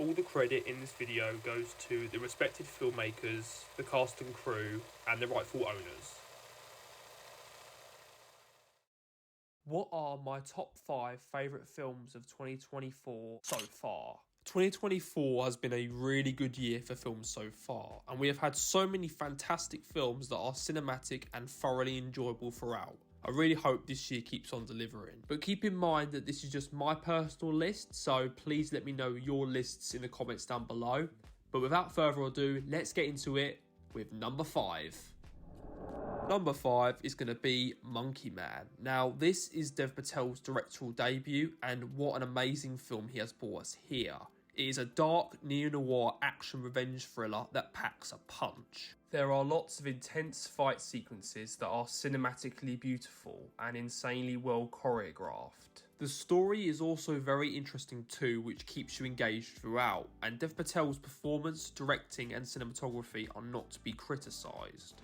All the credit in this video goes to the respected filmmakers, the cast and crew, and the rightful owners. What are my top 5 favourite films of 2024 so far? 2024 has been a really good year for films so far, and we have had so many fantastic films that are cinematic and thoroughly enjoyable throughout. I really hope this year keeps on delivering. But keep in mind that this is just my personal list, so please let me know your lists in the comments down below. But without further ado, let's get into it with number 5. Number 5 is going to be Monkey Man. Now, this is Dev Patel's directorial debut, and what an amazing film he has brought us here. It is a dark neo-noir action revenge thriller that packs a punch. There are lots of intense fight sequences that are cinematically beautiful and insanely well choreographed. The story is also very interesting too, which keeps you engaged throughout, and Dev Patel's performance, directing and cinematography are not to be criticised.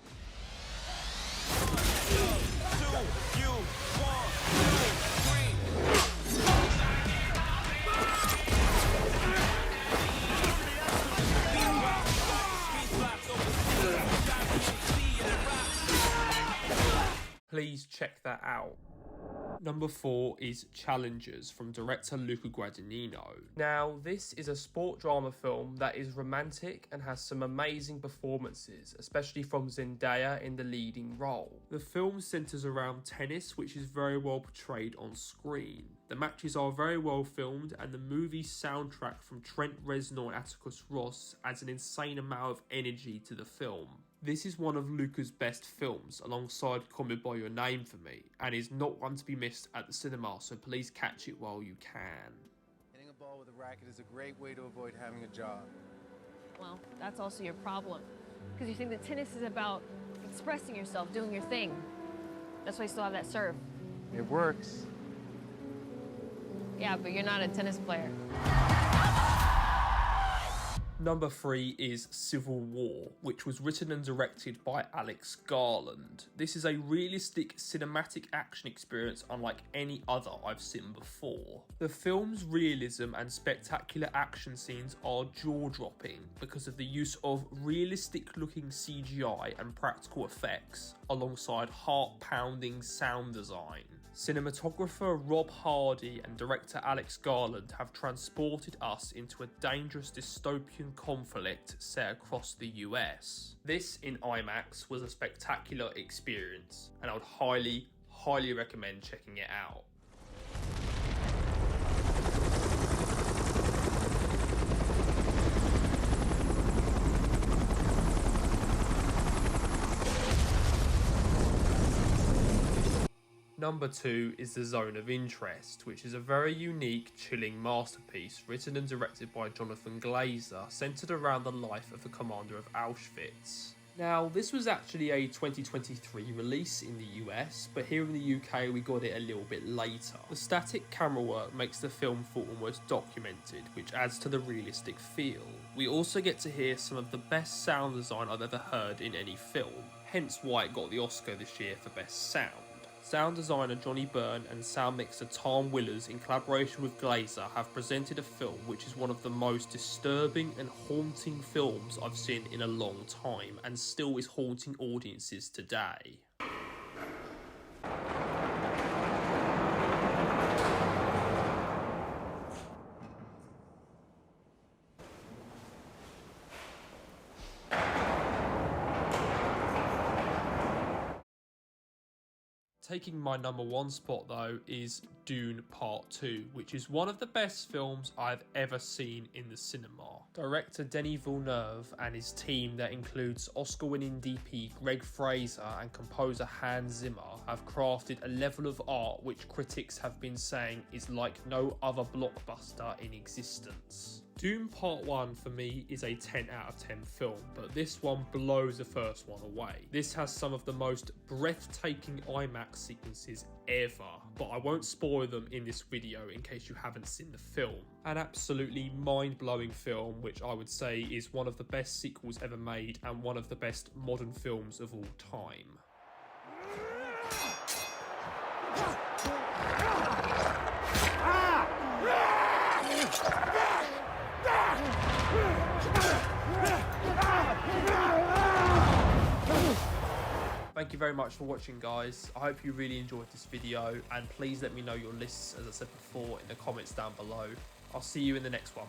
Please check that out. Number 4 is Challengers from director Luca Guadagnino. Now, this is a sport drama film that is romantic and has some amazing performances, especially from Zendaya in the leading role. The film centres around tennis, which is very well portrayed on screen. The matches are very well filmed, and the movie's soundtrack from Trent Reznor and Atticus Ross adds an insane amount of energy to the film. This is one of Luca's best films, alongside Call Me By Your Name for me, and is not one to be missed at the cinema, so please catch it while you can. Hitting a ball with a racket is a great way to avoid having a job. Well, that's also your problem, because you think that tennis is about expressing yourself, doing your thing. That's why you still have that serve. It works. Yeah, but you're not a tennis player. Number 3 is Civil War, which was written and directed by Alex Garland. This is a realistic cinematic action experience unlike any other I've seen before. The film's realism and spectacular action scenes are jaw-dropping because of the use of realistic-looking CGI and practical effects, alongside heart-pounding sound design. Cinematographer Rob Hardy and director Alex Garland have transported us into a dangerous dystopian conflict set across the US. This in IMAX was a spectacular experience, and I would highly recommend checking it out. Number 2 is The Zone of Interest, which is a very unique, chilling masterpiece written and directed by Jonathan Glazer, centred around the life of the commander of Auschwitz. Now, this was actually a 2023 release in the US, but here in the UK we got it a little bit later. The static camera work makes the film feel almost documented, which adds to the realistic feel. We also get to hear some of the best sound design I've ever heard in any film, hence why it got the Oscar this year for Best Sound. Sound designer Johnny Byrne and sound mixer Tom Willers in collaboration with Glazer have presented a film which is one of the most disturbing and haunting films I've seen in a long time, and still is haunting audiences today. Taking my number 1 spot though is Dune Part 2, which is one of the best films I've ever seen in the cinema. Director Denis Villeneuve and his team that includes Oscar-winning DP Greg Fraser and composer Hans Zimmer have crafted a level of art which critics have been saying is like no other blockbuster in existence. Dune Part 1 for me is a 10 out of 10 film, but this one blows the first one away. This has some of the most breathtaking IMAX sequences ever, but I won't spoil them in this video in case you haven't seen the film. An absolutely mind-blowing film, which I would say is one of the best sequels ever made and one of the best modern films of all time. thank you very much for watching, guys. I hope you really enjoyed this video, and please let me know your lists, as I said before, in the comments down below. I'll see you in the next one.